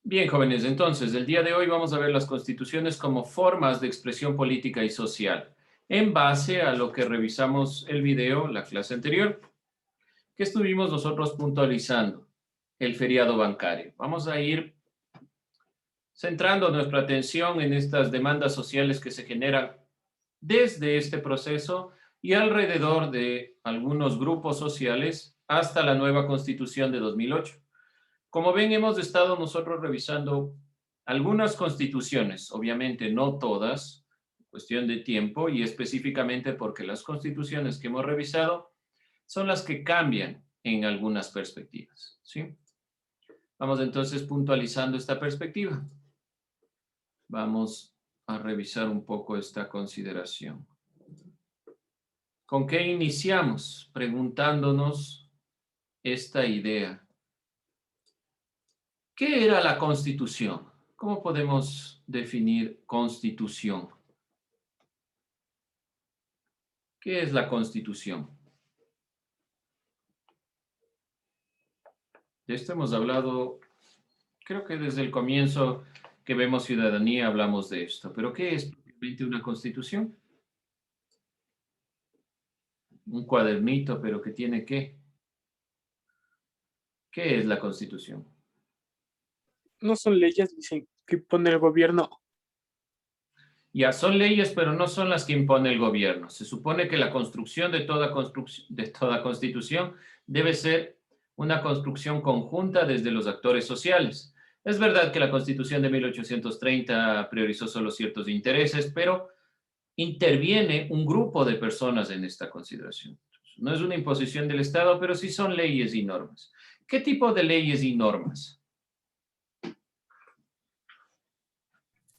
Bien, jóvenes, entonces, el día de hoy vamos a ver las constituciones como formas de expresión política y social, en base a lo que revisamos el video, la clase anterior, que estuvimos nosotros puntualizando, el feriado bancario. Vamos a ir centrando nuestra atención en estas demandas sociales que se generan desde este proceso y alrededor de algunos grupos sociales hasta la nueva Constitución de 2008. Como ven, hemos estado nosotros revisando algunas constituciones, obviamente no todas, cuestión de tiempo y específicamente porque las constituciones que hemos revisado son las que cambian en algunas perspectivas, ¿sí? Vamos entonces puntualizando esta perspectiva. Vamos a revisar un poco esta consideración. ¿Con qué iniciamos? Preguntándonos esta idea. ¿Qué era la Constitución? ¿Cómo podemos definir Constitución? ¿Qué es la Constitución? De esto hemos hablado, creo que desde el comienzo que vemos ciudadanía hablamos de esto. ¿Pero qué es propiamente una Constitución? Un cuadernito, pero ¿qué tiene qué? ¿Qué es la Constitución? No son leyes, dicen, que pone el gobierno. Ya, son leyes, pero no son las que impone el gobierno. Se supone que la construcción de toda constitución debe ser una construcción conjunta desde los actores sociales. Es verdad que la Constitución de 1830 priorizó solo ciertos intereses, pero interviene un grupo de personas en esta consideración. No es una imposición del Estado, pero sí son leyes y normas. ¿Qué tipo de leyes y normas?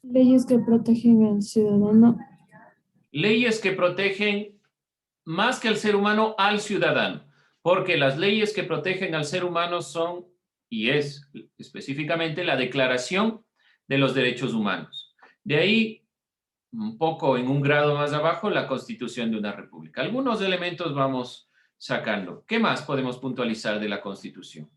Leyes que protegen al ciudadano. Leyes que protegen más que al ser humano, al ciudadano, porque las leyes que protegen al ser humano son, y es específicamente, la Declaración de los Derechos Humanos. De ahí, un poco en un grado más abajo, la Constitución de una república. Algunos elementos vamos sacando. ¿Qué más podemos puntualizar de la Constitución?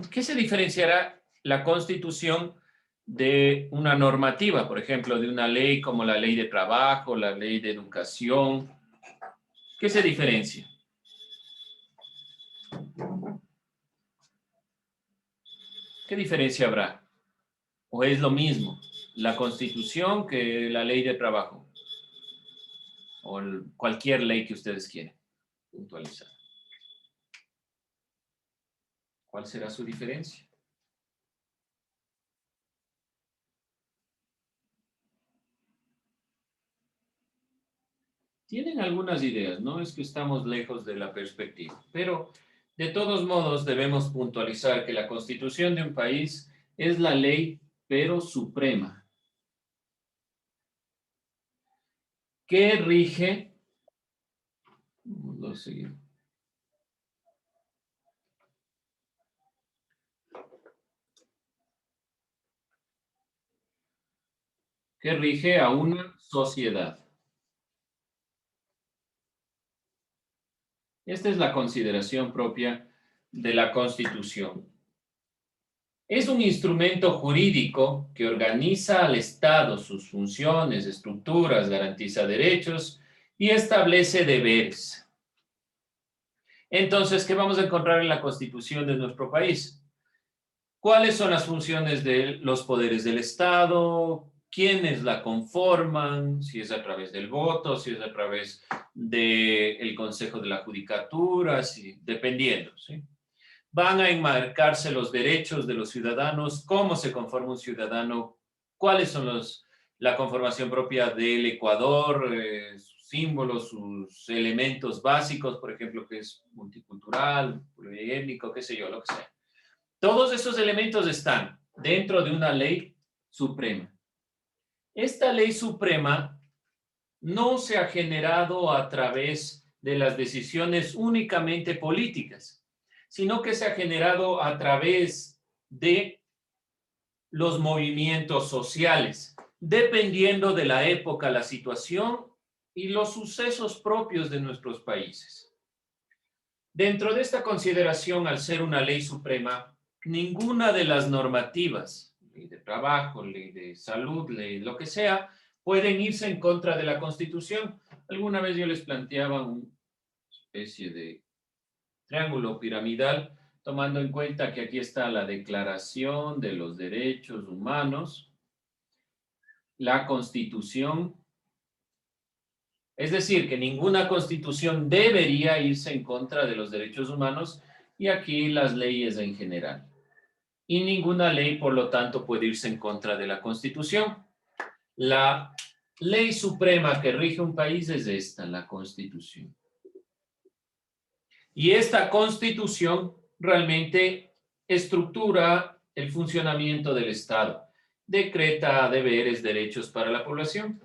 ¿Qué se diferenciará la Constitución de una normativa, por ejemplo, de una ley como la ley de trabajo, la ley de educación? ¿Qué se diferencia? ¿Qué diferencia habrá? ¿O es lo mismo la Constitución que la ley de trabajo? O cualquier ley que ustedes quieran puntualizar. ¿Cuál será su diferencia? Tienen algunas ideas, no es que estamos lejos de la perspectiva, pero de todos modos debemos puntualizar que la Constitución de un país es la ley, pero suprema, que rige, vamos a seguir, que rige a una sociedad. Esta es la consideración propia de la Constitución. Es un instrumento jurídico que organiza al Estado, sus funciones, estructuras, garantiza derechos y establece deberes. Entonces, ¿qué vamos a encontrar en la Constitución de nuestro país? ¿Cuáles son las funciones de los poderes del Estado? ¿Quiénes la conforman? Si es a través del voto, si es a través del Consejo de la Judicatura, dependiendo, ¿sí? Van a enmarcarse los derechos de los ciudadanos, cómo se conforma un ciudadano, cuáles son la conformación propia del Ecuador, sus símbolos, sus elementos básicos, por ejemplo, que es multicultural, pluriétnico, qué sé yo, lo que sea. Todos esos elementos están dentro de una ley suprema. Esta ley suprema no se ha generado a través de las decisiones únicamente políticas, sino que se ha generado a través de los movimientos sociales, dependiendo de la época, la situación y los sucesos propios de nuestros países. Dentro de esta consideración, al ser una ley suprema, ninguna de las normativas, ley de trabajo, ley de salud, ley lo que sea, pueden irse en contra de la Constitución. Alguna vez yo les planteaba una especie de triángulo piramidal, tomando en cuenta que aquí está la Declaración de los Derechos Humanos, la Constitución. Es decir, que ninguna constitución debería irse en contra de los derechos humanos y aquí las leyes en general. Y ninguna ley, por lo tanto, puede irse en contra de la Constitución. La ley suprema que rige un país es esta, la Constitución. Y esta Constitución realmente estructura el funcionamiento del Estado, decreta deberes, derechos para la población.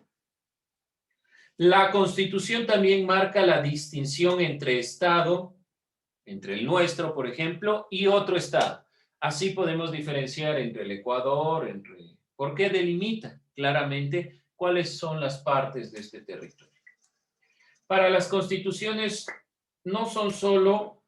La Constitución también marca la distinción entre Estado, entre el nuestro, por ejemplo, y otro Estado. Así podemos diferenciar entre el Ecuador, porque delimita claramente cuáles son las partes de este territorio. Para las constituciones no son solo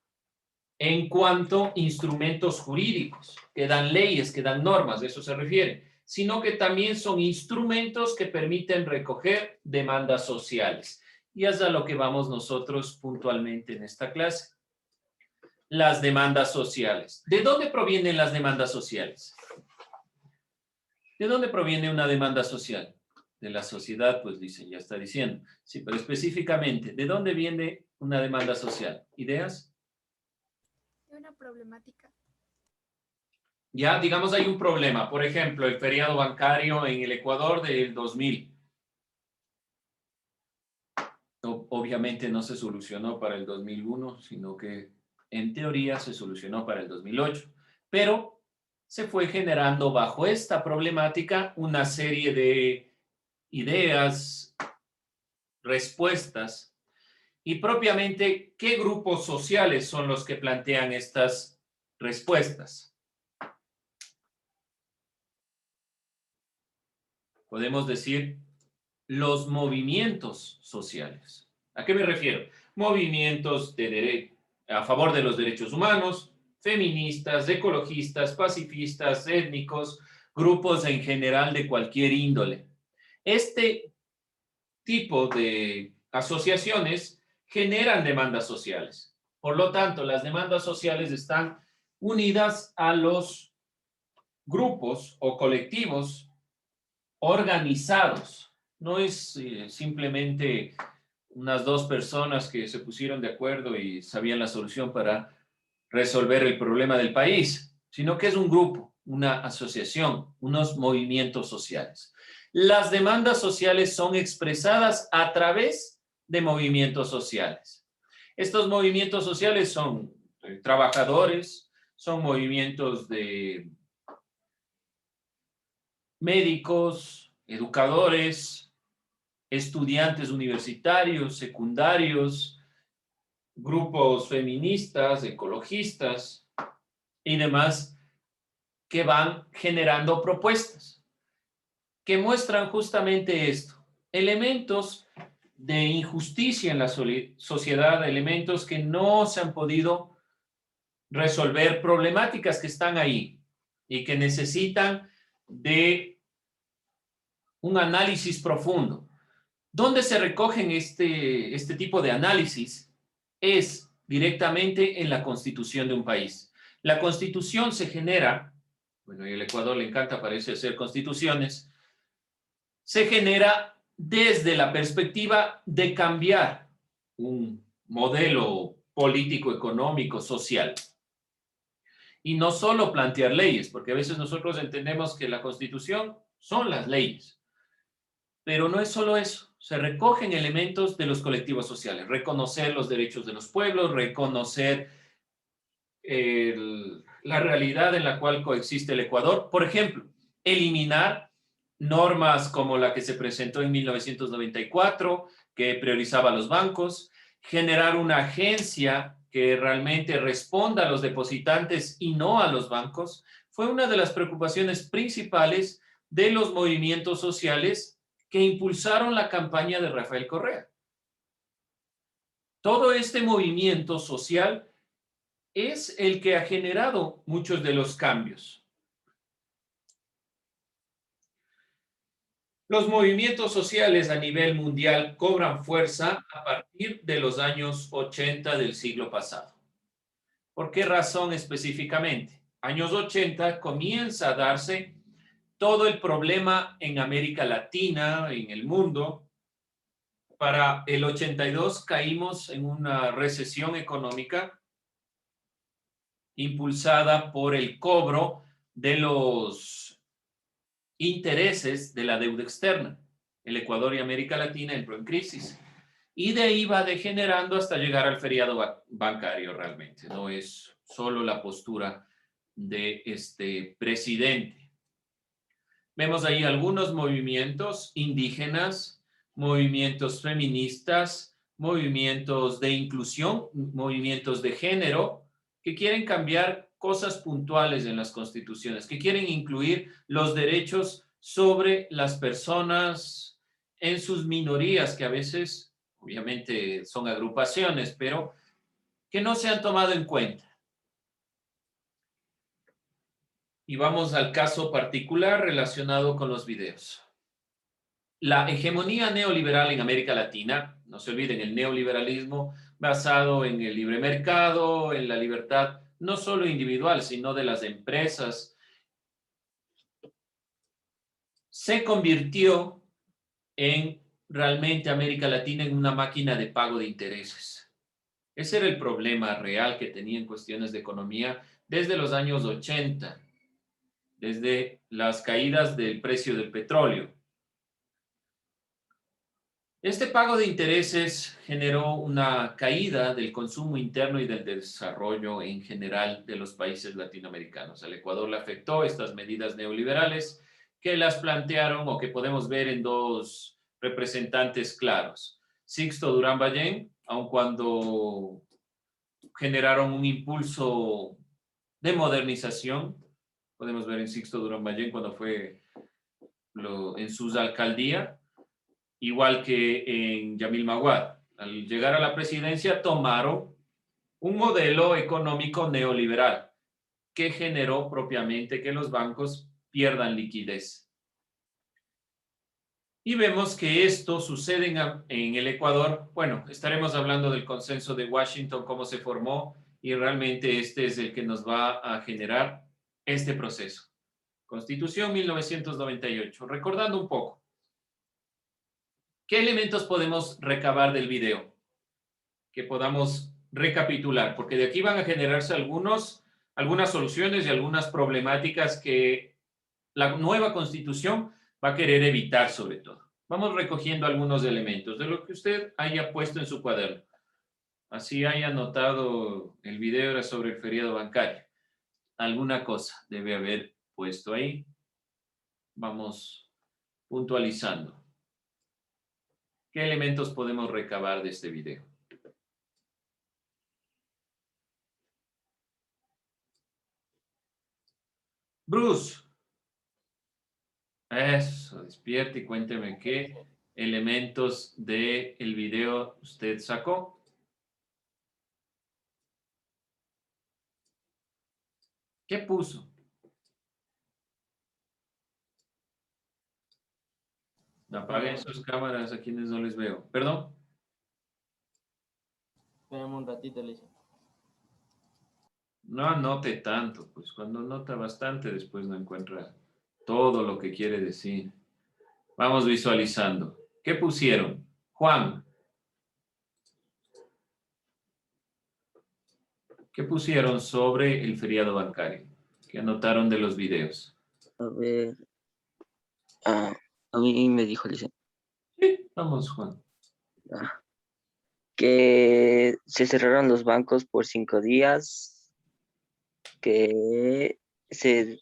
en cuanto a instrumentos jurídicos, que dan leyes, que dan normas, de eso se refiere, sino que también son instrumentos que permiten recoger demandas sociales. Y es a lo que vamos nosotros puntualmente en esta clase. Las demandas sociales. ¿De dónde provienen las demandas sociales? ¿De dónde proviene una demanda social? De la sociedad, pues dicen, ya está diciendo. Sí, pero específicamente, ¿de dónde viene una demanda social? ¿Ideas? De una problemática. Ya, digamos, hay un problema. Por ejemplo, el feriado bancario en el Ecuador del 2000. Obviamente no se solucionó para el 2001, sino que en teoría se solucionó para el 2008. Pero se fue generando bajo esta problemática una serie de ideas, respuestas, y propiamente, ¿qué grupos sociales son los que plantean estas respuestas? Podemos decir los movimientos sociales. ¿A qué me refiero? Movimientos a favor de los derechos humanos, feministas, ecologistas, pacifistas, étnicos, grupos en general de cualquier índole. Este tipo de asociaciones generan demandas sociales. Por lo tanto, las demandas sociales están unidas a los grupos o colectivos organizados. No es simplemente unas dos personas que se pusieron de acuerdo y sabían la solución para resolver el problema del país, sino que es un grupo, una asociación, unos movimientos sociales. Las demandas sociales son expresadas a través de movimientos sociales. Estos movimientos sociales son trabajadores, son movimientos de médicos, educadores, estudiantes universitarios, secundarios, grupos feministas, ecologistas y demás que van generando propuestas que muestran justamente esto, elementos de injusticia en la sociedad, elementos que no se han podido resolver, problemáticas que están ahí y que necesitan de un análisis profundo. ¿Dónde se recogen este tipo de análisis? Es directamente en la constitución de un país. La constitución se genera, bueno, y al Ecuador le encanta, parece, hacer constituciones, se genera desde la perspectiva de cambiar un modelo político, económico, social. Y no solo plantear leyes, porque a veces nosotros entendemos que la Constitución son las leyes. Pero no es solo eso. Se recogen elementos de los colectivos sociales. Reconocer los derechos de los pueblos, reconocer la realidad en la cual coexiste el Ecuador. Por ejemplo, eliminar normas como la que se presentó en 1994, que priorizaba a los bancos, generar una agencia que realmente responda a los depositantes y no a los bancos, fue una de las preocupaciones principales de los movimientos sociales que impulsaron la campaña de Rafael Correa. Todo este movimiento social es el que ha generado muchos de los cambios. Los movimientos sociales a nivel mundial cobran fuerza a partir de los años 80 del siglo pasado. ¿Por qué razón específicamente? Años 80 comienza a darse todo el problema en América Latina, en el mundo. Para el 82 caímos en una recesión económica impulsada por el cobro de los intereses de la deuda externa. El Ecuador y América Latina entró en crisis. Y de ahí va degenerando hasta llegar al feriado bancario realmente. No es solo la postura de este presidente. Vemos ahí algunos movimientos indígenas, movimientos feministas, movimientos de inclusión, movimientos de género, que quieren cambiar cosas puntuales en las constituciones, que quieren incluir los derechos sobre las personas en sus minorías, que a veces, obviamente, son agrupaciones, pero que no se han tomado en cuenta. Y vamos al caso particular relacionado con los videos. La hegemonía neoliberal en América Latina, no se olviden, el neoliberalismo basado en el libre mercado, en la libertad, no solo individual, sino de las empresas, se convirtió en realmente América Latina en una máquina de pago de intereses. Ese era el problema real que tenía en cuestiones de economía desde los años 80, desde las caídas del precio del petróleo. Este pago de intereses generó una caída del consumo interno y del desarrollo en general de los países latinoamericanos. Al Ecuador le afectó estas medidas neoliberales que las plantearon o que podemos ver en dos representantes claros. Sixto Durán Ballén, aun cuando generaron un impulso de modernización, podemos ver en Sixto Durán Ballén cuando fue en sus alcaldías, igual que en Yamil Maguad. Al llegar a la presidencia tomaron un modelo económico neoliberal que generó propiamente que los bancos pierdan liquidez. Y vemos que esto sucede en el Ecuador. Bueno, estaremos hablando del consenso de Washington, cómo se formó, y realmente este es el que nos va a generar este proceso. Constitución 1998. Recordando un poco, ¿qué elementos podemos recabar del video? Que podamos recapitular, porque de aquí van a generarse algunas soluciones y algunas problemáticas que la nueva Constitución va a querer evitar sobre todo. Vamos recogiendo algunos elementos de lo que usted haya puesto en su cuaderno. Así haya anotado, el video era sobre el feriado bancario. Alguna cosa debe haber puesto ahí. Vamos puntualizando. ¿Qué elementos podemos recabar de este video? Bruce. Eso, despierte y cuénteme qué elementos del video usted sacó. ¿Qué puso? Apaguen sus cámaras a quienes no les veo. ¿Perdón? Esperemos un ratito, Alicia. No anote tanto, pues cuando anota bastante después no encuentra todo lo que quiere decir. Vamos visualizando. ¿Qué pusieron? Juan. ¿Qué pusieron sobre el feriado bancario? ¿Qué anotaron de los videos? A ver. A mí me dijo, Alicia, Sí, vamos, Juan. que se cerraron los bancos por 5 días, que se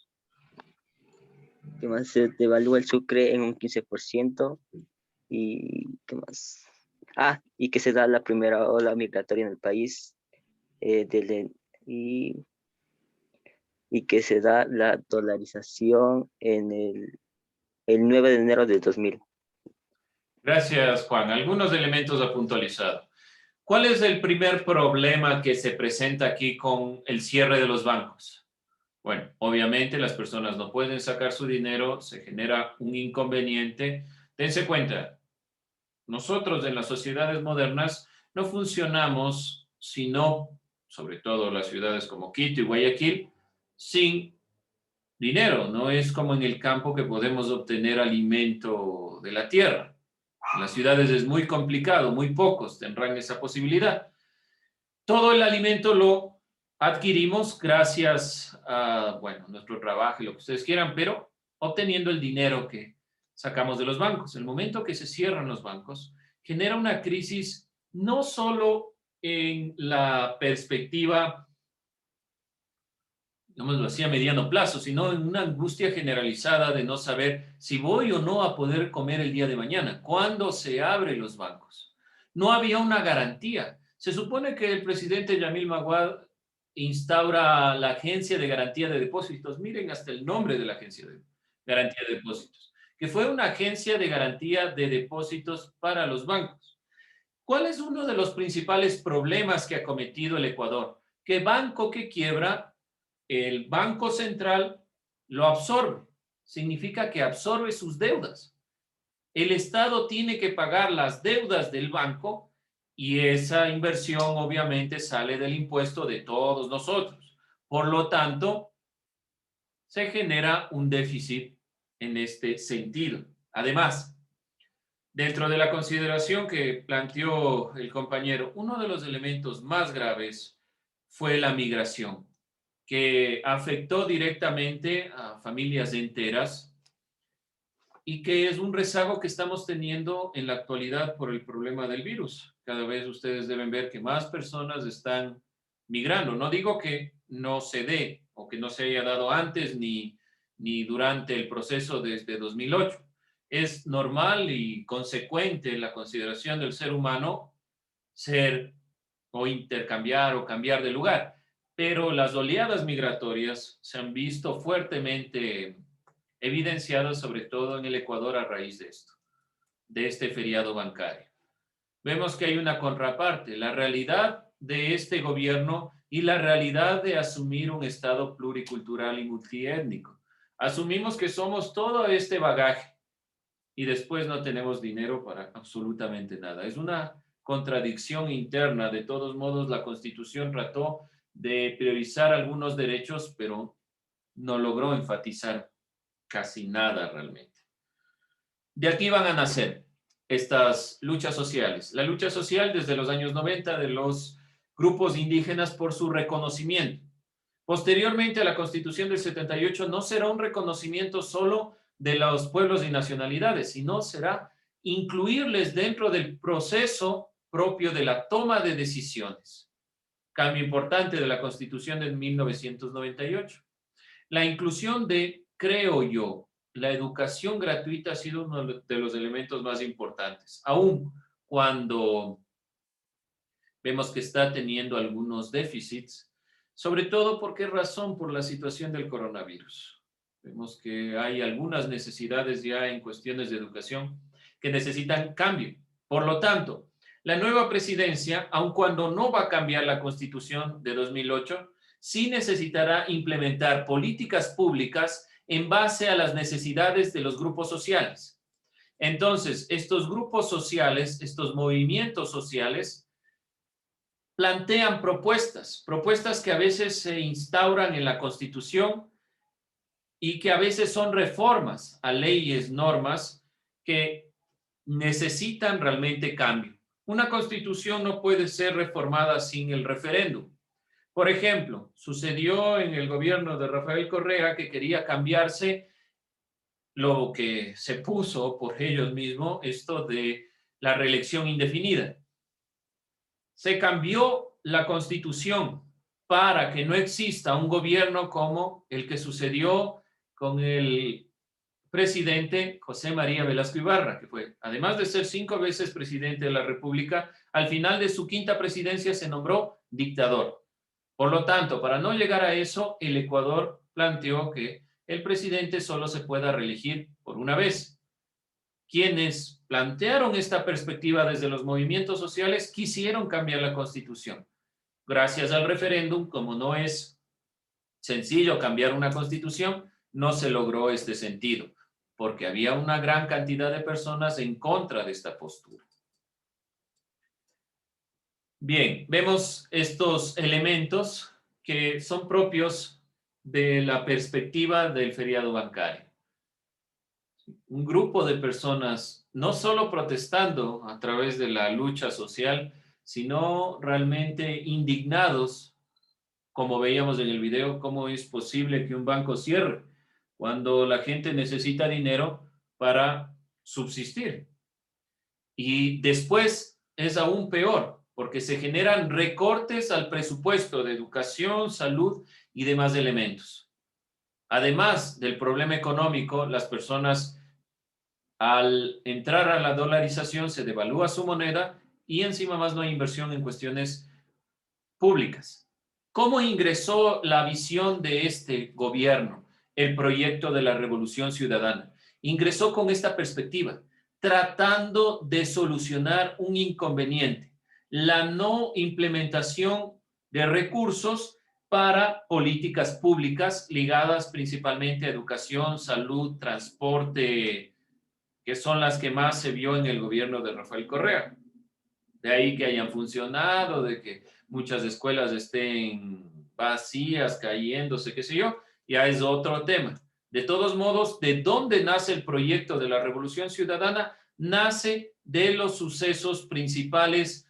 devalúa el sucre en un 15%, y ¿qué más? Y que se da la primera ola migratoria en el país, y que se da la dolarización en el 9 de enero de 2000. Gracias, Juan. Algunos elementos a puntualizar. ¿Cuál es el primer problema que se presenta aquí con el cierre de los bancos? Bueno, obviamente las personas no pueden sacar su dinero, se genera un inconveniente. Dense cuenta, nosotros en las sociedades modernas no funcionamos, sino, sobre todo las ciudades como Quito y Guayaquil, sin dinero. No es como en el campo que podemos obtener alimento de la tierra. En las ciudades es muy complicado, muy pocos tendrán esa posibilidad. Todo el alimento lo adquirimos gracias a, bueno, nuestro trabajo y lo que ustedes quieran, pero obteniendo el dinero que sacamos de los bancos. El momento que se cierran los bancos genera una crisis no solo en la perspectiva, digámoslo así, a mediano plazo, sino en una angustia generalizada de no saber si voy o no a poder comer el día de mañana. ¿Cuándo se abren los bancos? No había una garantía. Se supone que el presidente Yamil Maguad instaura la Agencia de Garantía de Depósitos. Miren hasta el nombre de la Agencia de Garantía de Depósitos, que fue una agencia de garantía de depósitos para los bancos. ¿Cuál es uno de los principales problemas que ha cometido el Ecuador? Que banco que quiebra, el Banco Central lo absorbe. Significa que absorbe sus deudas. El Estado tiene que pagar las deudas del banco y esa inversión obviamente sale del impuesto de todos nosotros. Por lo tanto, se genera un déficit en este sentido. Además, dentro de la consideración que planteó el compañero, uno de los elementos más graves fue la migración, que afectó directamente a familias enteras y que es un rezago que estamos teniendo en la actualidad por el problema del virus. Cada vez ustedes deben ver que más personas están migrando. No digo que no se dé o que no se haya dado antes ni durante el proceso desde 2008. Es normal y consecuente la consideración del ser humano ser o intercambiar o cambiar de lugar. Pero las oleadas migratorias se han visto fuertemente evidenciadas, sobre todo en el Ecuador, a raíz de esto, de este feriado bancario. Vemos que hay una contraparte, la realidad de este gobierno y la realidad de asumir un Estado pluricultural y multiétnico. Asumimos que somos todo este bagaje y después no tenemos dinero para absolutamente nada. Es una contradicción interna. De todos modos, la Constitución trató de priorizar algunos derechos, pero no logró enfatizar casi nada realmente. De aquí van a nacer estas luchas sociales. La lucha social desde los años 90 de los grupos indígenas por su reconocimiento. Posteriormente a la Constitución del 78 no será un reconocimiento solo de los pueblos y nacionalidades, sino será incluirles dentro del proceso propio de la toma de decisiones. Cambio importante de la Constitución de 1998. La inclusión de, creo yo, la educación gratuita ha sido uno de los elementos más importantes, aun cuando vemos que está teniendo algunos déficits, sobre todo ¿por qué razón? Por la situación del coronavirus. Vemos que hay algunas necesidades ya en cuestiones de educación que necesitan cambio. Por lo tanto, la nueva presidencia, aun cuando no va a cambiar la Constitución de 2008, sí necesitará implementar políticas públicas en base a las necesidades de los grupos sociales. Entonces, estos grupos sociales, estos movimientos sociales, plantean propuestas que a veces se instauran en la Constitución y que a veces son reformas a leyes, normas que necesitan realmente cambio. Una Constitución no puede ser reformada sin el referéndum. Por ejemplo, sucedió en el gobierno de Rafael Correa que quería cambiarse lo que se puso por ellos mismos, esto de la reelección indefinida. Se cambió la Constitución para que no exista un gobierno como el que sucedió con el presidente José María Velasco Ibarra, que fue, además de ser 5 veces presidente de la República, al final de su 5ª presidencia se nombró dictador. Por lo tanto, para no llegar a eso, el Ecuador planteó que el presidente solo se pueda reelegir por una vez. quienes plantearon esta perspectiva desde los movimientos sociales quisieron cambiar la Constitución. Gracias al referéndum, como no es sencillo cambiar una Constitución, no se logró este sentido, porque había una gran cantidad de personas en contra de esta postura. Bien, vemos estos elementos que son propios de la perspectiva del feriado bancario. Un grupo de personas no solo protestando a través de la lucha social, sino realmente indignados, como veíamos en el video, cómo es posible que un banco cierre cuando la gente necesita dinero para subsistir. Y después es aún peor, porque se generan recortes al presupuesto de educación, salud y demás elementos. Además del problema económico, las personas al entrar a la dolarización se devalúa su moneda y encima más no hay inversión en cuestiones públicas. ¿Cómo ingresó la visión de este gobierno, el proyecto de la Revolución Ciudadana? Ingresó con esta perspectiva, tratando de solucionar un inconveniente, la no implementación de recursos para políticas públicas ligadas principalmente a educación, salud, transporte, que son las que más se vio en el gobierno de Rafael Correa. De ahí que hayan funcionado, de que muchas escuelas estén vacías, cayéndose, qué sé yo, ya es otro tema. De todos modos, ¿de dónde nace el proyecto de la Revolución Ciudadana? Nace de los sucesos principales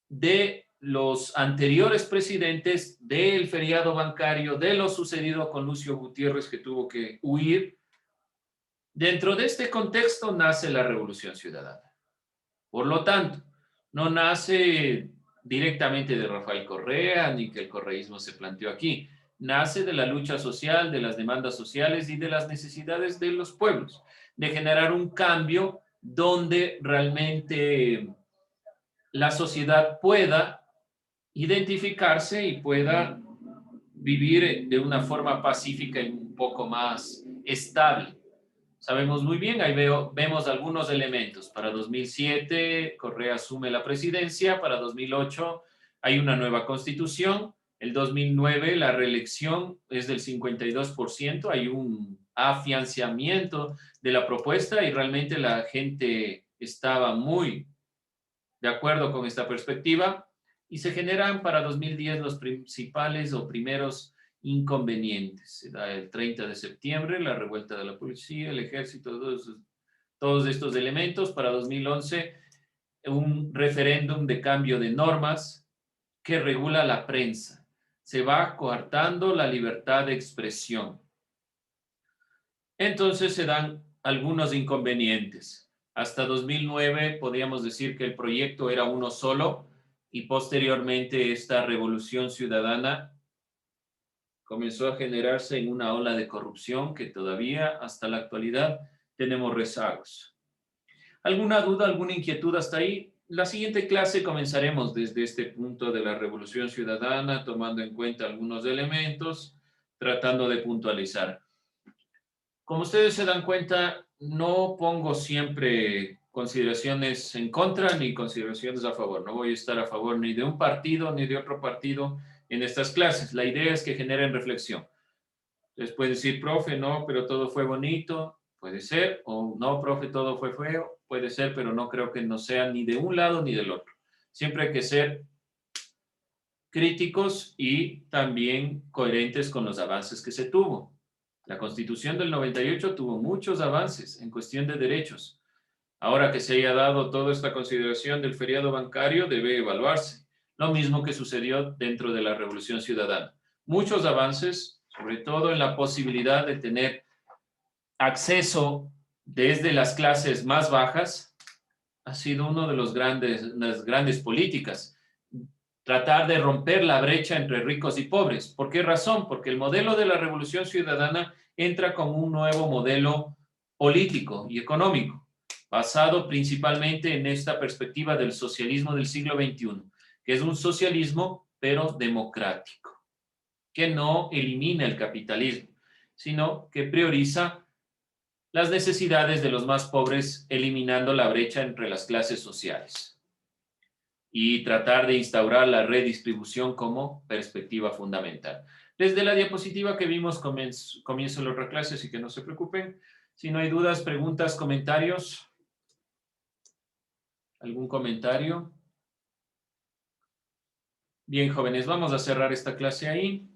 de los anteriores presidentes, del feriado bancario, de lo sucedido con Lucio Gutiérrez, que tuvo que huir. Dentro de este contexto nace la Revolución Ciudadana. Por lo tanto, no nace directamente de Rafael Correa, ni que el correísmo se planteó aquí. Nace de la lucha social, de las demandas sociales y de las necesidades de los pueblos, de generar un cambio donde realmente la sociedad pueda identificarse y pueda vivir de una forma pacífica y un poco más estable. Sabemos muy bien, ahí vemos algunos elementos. Para 2007, Correa asume la presidencia. Para 2008 hay una nueva constitución. El 2009 la reelección es del 52%. Hay un afianzamiento de la propuesta y realmente la gente estaba muy de acuerdo con esta perspectiva. Y se generan para 2010 los principales o primeros inconvenientes. Se da el 30 de septiembre, la revuelta de la policía, el ejército, todos estos elementos. Para 2011, un referéndum de cambio de normas que regula la prensa. Se va coartando la libertad de expresión. Entonces se dan algunos inconvenientes. Hasta 2009 podíamos decir que el proyecto era uno solo y posteriormente esta revolución ciudadana comenzó a generarse en una ola de corrupción que todavía hasta la actualidad tenemos rezagos. ¿Alguna duda, alguna inquietud hasta ahí? La siguiente clase comenzaremos desde este punto de la Revolución Ciudadana, tomando en cuenta algunos elementos, tratando de puntualizar. Como ustedes se dan cuenta, no pongo siempre consideraciones en contra ni consideraciones a favor. No voy a estar a favor ni de un partido ni de otro partido en estas clases. La idea es que generen reflexión. Ustedes pueden decir, profe, no, pero todo fue bonito. Puede ser. O no, profe, todo fue feo. Puede ser, pero no creo que no sea ni de un lado ni del otro. Siempre hay que ser críticos y también coherentes con los avances que se tuvo. La Constitución del 98 tuvo muchos avances en cuestión de derechos. Ahora que se haya dado toda esta consideración del feriado bancario, debe evaluarse. Lo mismo que sucedió dentro de la Revolución Ciudadana. Muchos avances, sobre todo en la posibilidad de tener acceso desde las clases más bajas, ha sido uno de las grandes políticas. Tratar de romper la brecha entre ricos y pobres. ¿Por qué razón? Porque el modelo de la Revolución Ciudadana entra con un nuevo modelo político y económico, basado principalmente en esta perspectiva del socialismo del siglo XXI, que es un socialismo pero democrático, que no elimina el capitalismo, sino que prioriza las necesidades de los más pobres, eliminando la brecha entre las clases sociales. Y tratar de instaurar la redistribución como perspectiva fundamental. Desde la diapositiva que vimos comienzo la otra clase, así que no se preocupen. Si no hay dudas, preguntas, comentarios. ¿Algún comentario? Bien, jóvenes, vamos a cerrar esta clase ahí.